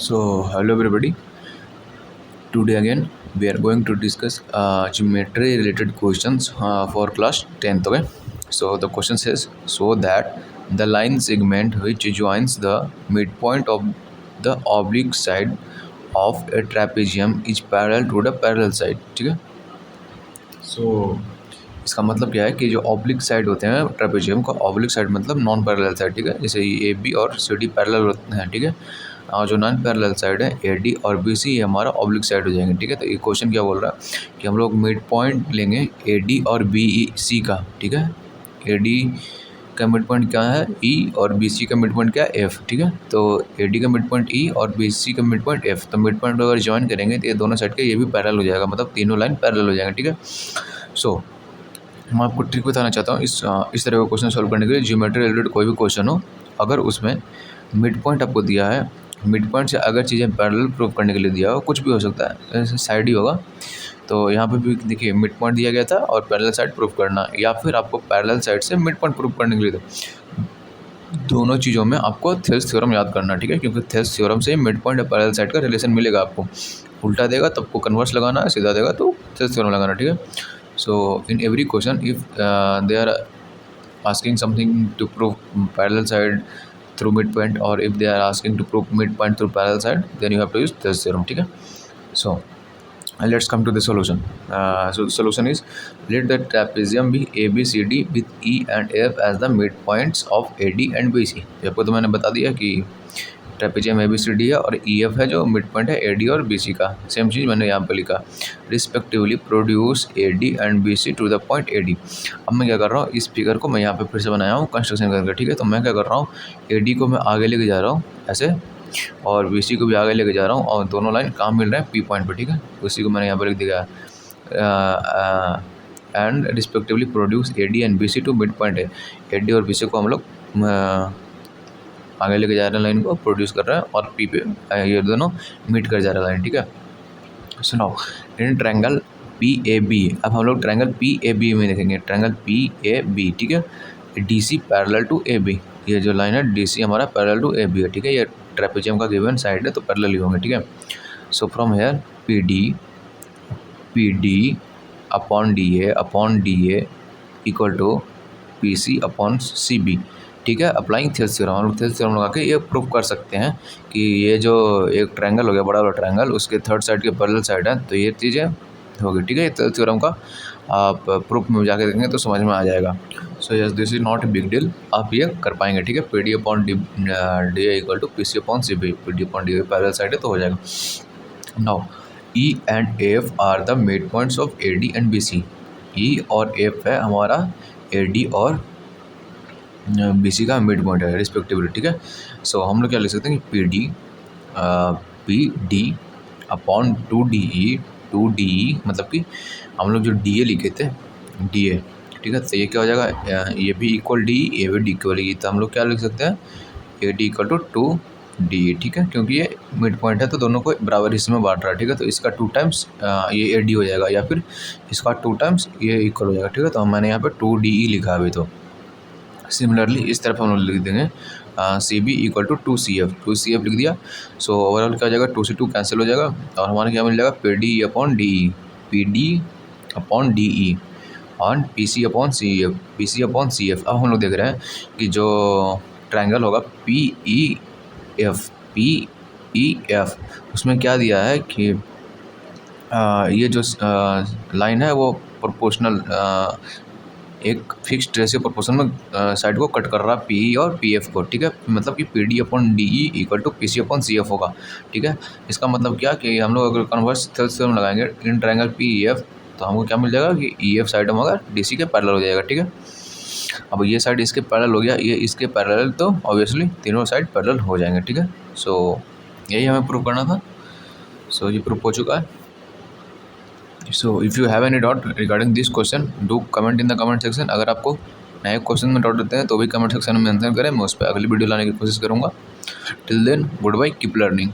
So, hello everybody. Today again we are going to discuss geometry related questions for class 10th. Okay. So the question says so that the line segment which joins the midpoint of the oblique side of a trapezium is parallel to the parallel side. ठीक है. So इसका मतलब क्या है कि जो oblique side होते हैं ट्रेपेजियम का ऑब्लिक साइड मतलब नॉन पैरेलल साइड. ठीक है, जैसे ए बी और सी डी पैरेलल होते हैं. ठीक है, और जो नॉन पैरेलल साइड है ए डी और बी सी ये हमारा ऑब्लिक साइड हो जाएंगे. ठीक है, तो ये क्वेश्चन क्या बोल रहा है कि हम लोग मिड पॉइंट लेंगे ए डी और बी सी का. ठीक है, ए डी का मिड पॉइंट क्या है ई और बी सी का मिड पॉइंट क्या है एफ. ठीक है, तो ए डी का मिड पॉइंट ई और बी सी का मिड पॉइंट एफ. तो मिड पॉइंट अगर ज्वाइन करेंगे तो ये दोनों साइड के ये भी पैरेलल हो जाएगा, मतलब तीनों लाइन पैरेलल हो जाएंगे. ठीक है, सो मैं आपको ट्रिक बताना चाहता हूँ इस तरह का क्वेश्चन सॉल्व करने के लिए. ज्योमेट्री रिलेटेड कोई भी क्वेश्चन हो, अगर उसमें मिड पॉइंट आपको दिया है, मिड पॉइंट से अगर चीज़ें पैरेलल प्रूव करने के लिए दिया हो, कुछ भी हो सकता है, जैसे साइड ही होगा. तो यहाँ पे भी देखिए मिड पॉइंट दिया गया था और पैरेलल साइड प्रूव करना, या फिर आपको पैरेलल साइड से मिड पॉइंट प्रूव करने के लिए दोनों चीज़ों में आपको थेल्स थ्योरम याद करना. ठीक है, क्योंकि थेल्स थ्योरम से मिड पॉइंट और पैरेलल साइड का रिलेशन मिलेगा आपको. उल्टा देगा तब को कन्वर्स लगाना है, सीधा देगा तो थेल्स थ्योरम लगाना. ठीक है, so in every question if they are asking something to prove parallel side through midpoint, or if they are asking to prove midpoint through parallel side, then you have to use this theorem. ठीक है, so let's come to the solution. So the solution is let the trapezium be ABCD with E and F as the midpoints of AD and BC. आपको तो मैंने बता दिया कि trapezium ABCD है और EF है जो मिड पॉइंट है AD और BC का. सेम चीज़ मैंने यहाँ पे लिखा, respectively produce AD and BC to the point AD. अब मैं क्या कर रहा हूँ, इस फिगर को मैं यहाँ पे फिर से बनाया हूँ कंस्ट्रक्शन करके. ठीक है, तो मैं क्या कर रहा हूँ, AD को मैं आगे लेके जा रहा हूँ ऐसे, और BC को भी आगे लेके जा रहा हूँ, और दोनों लाइन कहाँ मिल रहे हैं P पॉइंट पर. ठीक है, उसी को मैंने यहाँ पर लिख दिया and respectively produce AD and BC to mid point है. AD और BC को हम लोग आगे लेके जा रहे हैं, लाइन को प्रोड्यूस कर रहा है, और पी पे ये दोनों मीट कर जा रहा है लाइन. ठीक है, सुनाओ इन ट्रायंगल PAB. अब हम लोग ट्रायंगल PAB में देखेंगे, ट्रायंगल PAB. ठीक है, DC पैरेलल टू AB. ये जो लाइन है DC हमारा पैरेलल टू AB है. ठीक है, ये ट्रेपेजियम का गिवन साइड है तो पैरेलल ही होंगे. ठीक है, so from here PD upon DA equal to PC upon CB. ठीक है, अप्लाइंग थेल्स थ्योरम. हम लोग थेल्स थ्योरम लगा के ये प्रूव कर सकते हैं कि ये जो एक ट्रायंगल हो गया, बड़ा वाला ट्रायंगल, उसके थर्ड साइड के पैरेलल साइड है, तो ये चीज़ें होगी. ठीक है, थेल्स थ्योरम का आप प्रूफ में जाके देखेंगे तो समझ में आ जाएगा. So yes, this is not a big deal, आप ये कर पाएंगे. ठीक है, PD upon DA equal to PC upon CB. PD upon DA parallel side है तो हो जाएगा. Now E and F are the mid points of AD and BC. E और F है हमारा AD और BC का मिड पॉइंट है रिस्पेक्टिवली. ठीक है, सो हम लोग क्या लिख सकते हैं कि PD अपॉन 2DE मतलब कि हम लोग जो DA लिखे थे DA. ठीक है, तो ये क्या हो जाएगा, ये भी इक्वल DE, ये भी D इक्वल E, तो हम लोग क्या लिख सकते हैं AD इक्वल टू 2DE. ठीक है, क्योंकि ये मिड पॉइंट है तो दोनों को बराबर हिस्से में बांट रहा है. ठीक है, तो इसका 2 टाइम्स ये AD हो जाएगा, या फिर इसका 2 टाइम्स ये इक्वल हो जाएगा. ठीक है, तो मैंने यहाँ पे 2DE लिखा अभी. तो सिमिलरली इस तरफ हम लोग लिख देंगे CB इक्वल टू 2CF लिख दिया. सो ओवरऑल क्या हो जाएगा, 2 से 2 कैंसिल हो जाएगा, और हमारे क्या मिल जाएगा PD अपॉन DE और PC अपॉन CF. अब हम लोग देख रहे हैं कि जो ट्रायंगल होगा PEF उसमें क्या दिया है कि ये जो लाइन है वो प्रोपोर्शनल एक फिक्स्ड रेशियो प्रोपोर्शन में साइड को कट कर रहा है PE और PF को. ठीक है, मतलब कि PD upon DE equal to PC upon CF होगा. ठीक है, इसका मतलब क्या कि हम लोग अगर कन्वर्स थेल्स थ्योरम लगाएंगे इन ट्रायंगल PEF, तो हमको क्या मिल जाएगा कि EF साइड हमारा DC के पैरेलल हो जाएगा. ठीक है, अब ये साइड इसके पैरेलल हो गया, ये इसके पैरेलल, तो ऑब्वियसली तीनों साइड पैरेलल हो जाएंगे. ठीक है, सो यही हमें प्रूव करना था. सो ये प्रूव हो चुका है. So if you have any doubt regarding this question, do comment in the comment section. अगर आपको नए क्वेश्चन में डाउट देते हैं तो भी कमेंट सेक्शन में मेंशन करें, मैं उस पर अगली वीडियो लाने की कोशिश करूँगा. Till then goodbye, keep learning.